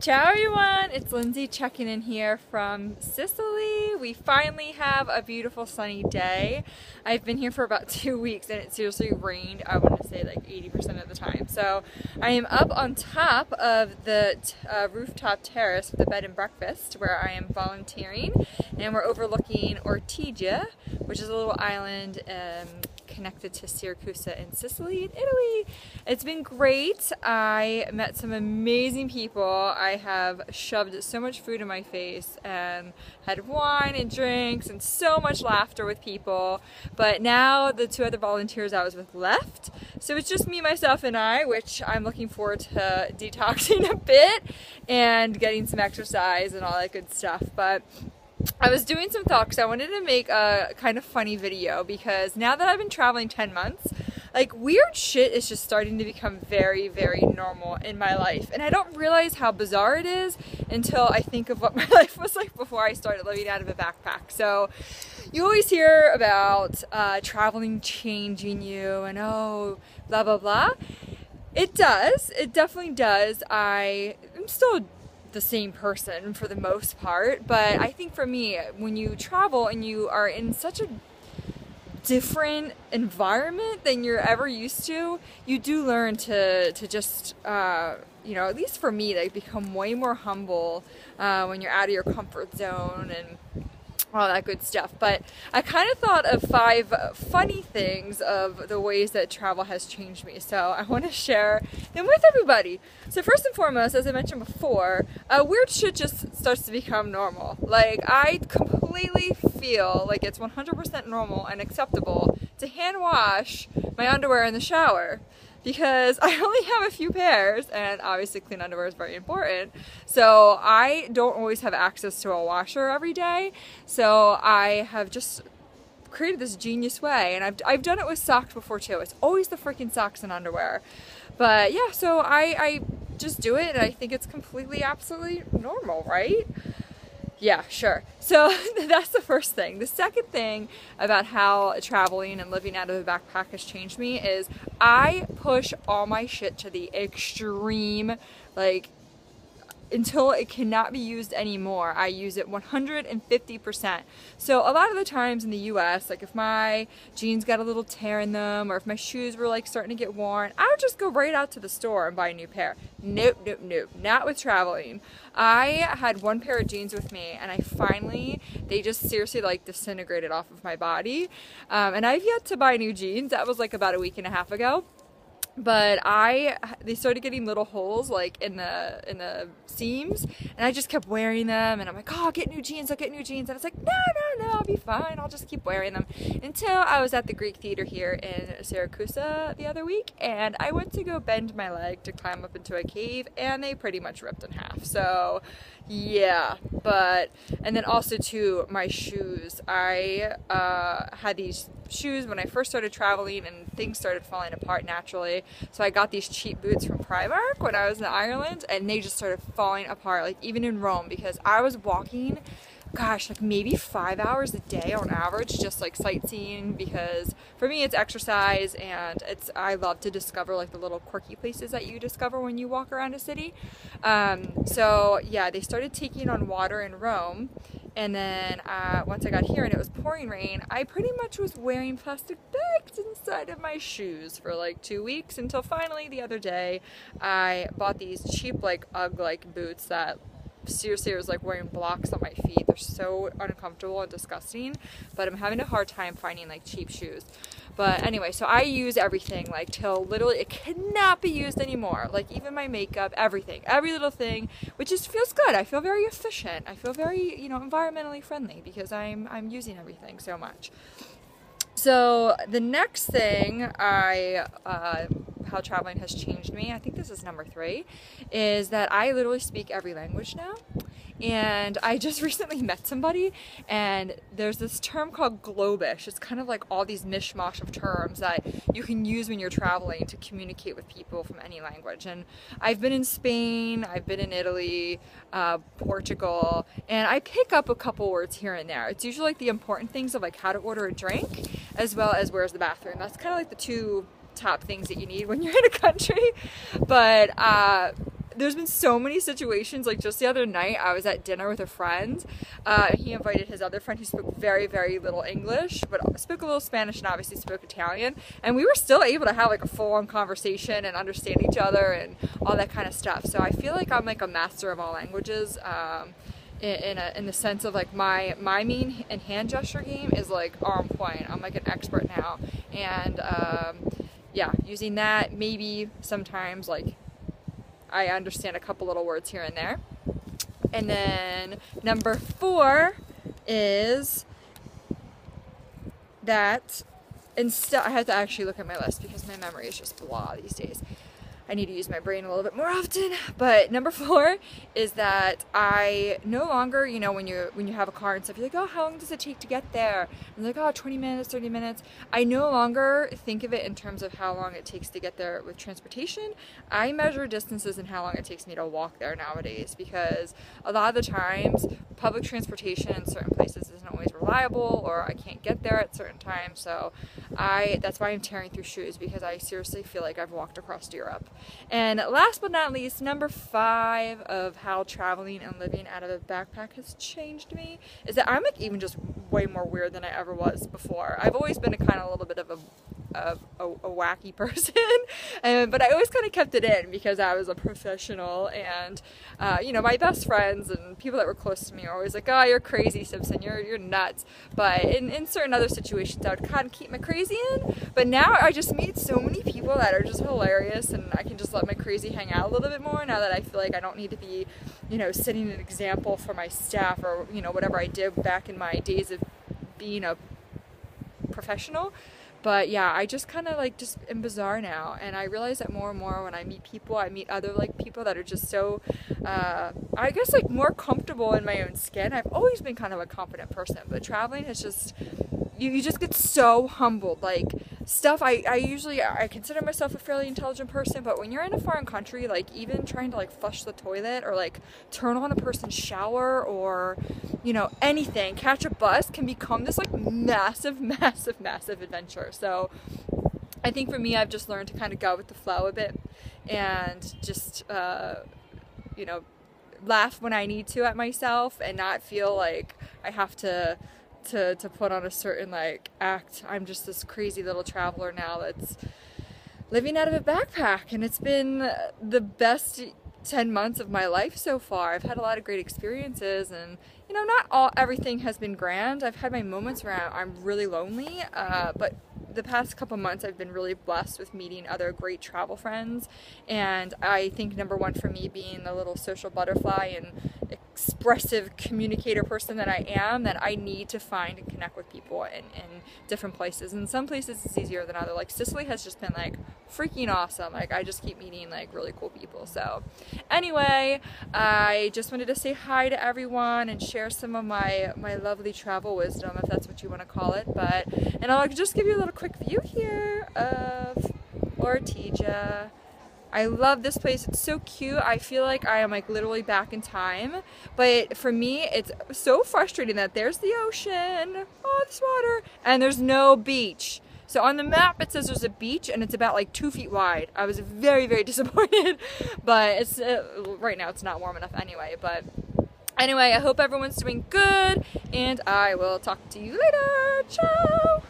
Ciao everyone, it's Lindsay checking in here from Sicily. We finally have a beautiful sunny day. I've been here for about 2 weeks and it seriously rained, I want to say like 80% of the time. So I am up on top of the rooftop terrace of the bed and breakfast where I am volunteering, and we're overlooking Ortigia, which is a little island connected to Syracuse in Sicily in Italy. It's been great. I met some amazing people. I have shoved so much food in my face and had wine and drinks and so much laughter with people. But now the two other volunteers I was with left. So it's just me, myself, and I, which I'm looking forward to detoxing a bit and getting some exercise and all that good stuff. But I was doing some thoughts. I wanted to make a kind of funny video because now that I've been traveling 10 months, like weird shit is just starting to become very, very normal in my life. And I don't realize how bizarre it is until I think of what my life was like before I started living out of a backpack. So you always hear about traveling changing you and oh, blah, blah, blah. It does. It definitely does. I am still the same person for the most part, but I think for me, when you travel and you are in such a different environment than you're ever used to, you do learn to just you know, at least for me, like become way more humble when you're out of your comfort zone and all that good stuff. But I kind of thought of 5 funny things of the ways that travel has changed me, so I want to share them with everybody. So first and foremost, as I mentioned before, weird shit just starts to become normal. Like I completely feel like it's 100% normal and acceptable to hand wash my underwear in the shower, because I only have a few pairs and obviously clean underwear is very important. So I don't always have access to a washer every day. So I have just created this genius way, and I've done it with socks before too. It's always the freaking socks and underwear. But yeah, so I just do it and I think it's completely, absolutely normal, right? Yeah, sure. So that's the first thing. The second thing about how traveling and living out of the backpack has changed me is I push all my shit to the extreme, like until it cannot be used anymore. I use it 150%. So a lot of the times in the US, like if my jeans got a little tear in them or if my shoes were like starting to get worn, I would just go right out to the store and buy a new pair. Nope, nope, nope. Not with traveling. I had one pair of jeans with me and they just seriously like disintegrated off of my body. And I've yet to buy new jeans. That was like about a week and a half ago. But they started getting little holes like in the seams, and I just kept wearing them, and I'm like, oh, I'll get new jeans, and it's like, no, I'll be fine, I'll just keep wearing them, until I was at the Greek Theater here in Syracuse the other week, and I went to go bend my leg to climb up into a cave, and they pretty much ripped in half. So yeah, and then also too, my shoes. I had these shoes when I first started traveling and things started falling apart naturally, so I got these cheap boots from Primark when I was in Ireland, and they just started falling apart, like even in Rome, because I was walking, gosh, like maybe 5 hours a day on average, just like sightseeing, because for me it's exercise and I love to discover like the little quirky places that you discover when you walk around a city. So yeah, they started taking on water in Rome, and then once I got here and it was pouring rain, I pretty much was wearing plastic bags inside of my shoes for like 2 weeks, until finally the other day I bought these cheap like UGG-like boots that seriously it was like wearing blocks on my feet. They're so uncomfortable and disgusting, but I'm having a hard time finding like cheap shoes. But anyway, so I use everything like till literally it cannot be used anymore. Like even my makeup, everything, every little thing, which just feels good. I feel very efficient. I feel very, you know, environmentally friendly because I'm using everything so much. So the next thing how traveling has changed me, I think this is number 3, is that I literally speak every language now. And I just recently met somebody, and there's this term called Globish. It's kind of like all these mishmash of terms that you can use when you're traveling to communicate with people from any language. And I've been in Spain, I've been in Italy, Portugal, and I pick up a couple words here and there. It's usually like the important things of like how to order a drink, as well as where's the bathroom. That's kind of like the 2 top things that you need when you're in a country. But there's been so many situations, like just the other night I was at dinner with a friend. He invited his other friend who spoke very, very little English, but spoke a little Spanish and obviously spoke Italian. And we were still able to have like a full-on conversation and understand each other and all that kind of stuff. So I feel like I'm like a master of all languages. In the sense of like my meme and hand gesture game is like on point. I'm like an expert now, and yeah, using that, maybe sometimes like I understand a couple little words here and there. And then number 4 is that instead, I have to actually look at my list because my memory is just blah these days. I need to use my brain a little bit more often. But number 4 is that I no longer, you know, when you have a car and stuff, you're like, oh, how long does it take to get there? And like, oh, 20 minutes, 30 minutes. I no longer think of it in terms of how long it takes to get there with transportation. I measure distances and how long it takes me to walk there nowadays, because a lot of the times public transportation in certain places isn't always reliable, or I can't get there at certain times. So that's why I'm tearing through shoes, because I seriously feel like I've walked across Europe. And last but not least, number 5 of how traveling and living out of a backpack has changed me is that I'm like even just way more weird than I ever was before. I've always been a kind of a little bit of a wacky person, but I always kind of kept it in because I was a professional, and you know, my best friends and people that were close to me are always like, oh, you're crazy, Simpson, you're nuts. But in certain other situations I would kind of keep my crazy in, but now I just meet so many people that are just hilarious, and I can just let my crazy hang out a little bit more now that I feel like I don't need to be, you know, setting an example for my staff, or, you know, whatever I did back in my days of being a professional. But yeah, I just kind of like just am bizarre now, and I realize that more and more when I meet people, I meet other like people that are just so, I guess like more comfortable in my own skin. I've always been kind of a confident person, but traveling is just, you just get so humbled. Like stuff, I consider myself a fairly intelligent person, but when you're in a foreign country, like even trying to like flush the toilet or like turn on a person's shower or, you know, anything, catch a bus can become this like massive adventure. So I think for me, I've just learned to kind of go with the flow a bit and just, you know, laugh when I need to at myself and not feel like I have to put on a certain like act. I'm just this crazy little traveler now that's living out of a backpack, and it's been the best 10 months of my life so far. I've had a lot of great experiences, and you know, not everything has been grand. I've had my moments where I'm really lonely, but the past couple months I've been really blessed with meeting other great travel friends, and I think number 1 for me, being the little social butterfly and expressive communicator person that I am, that I need to find and connect with people in different places. And some places it's easier than others. Like Sicily has just been like freaking awesome. Like I just keep meeting like really cool people. So anyway, I just wanted to say hi to everyone and share some of my lovely travel wisdom, if that's what you want to call it. And I'll just give you a little quick view here of Ortigia. I love this place. It's so cute. I feel like I am like literally back in time. But for me, it's so frustrating that there's the ocean, oh, this water, and there's no beach. So on the map it says there's a beach and it's about like 2 feet wide. I was very, very disappointed, but it's right now it's not warm enough anyway. But anyway, I hope everyone's doing good, and I will talk to you later. Ciao!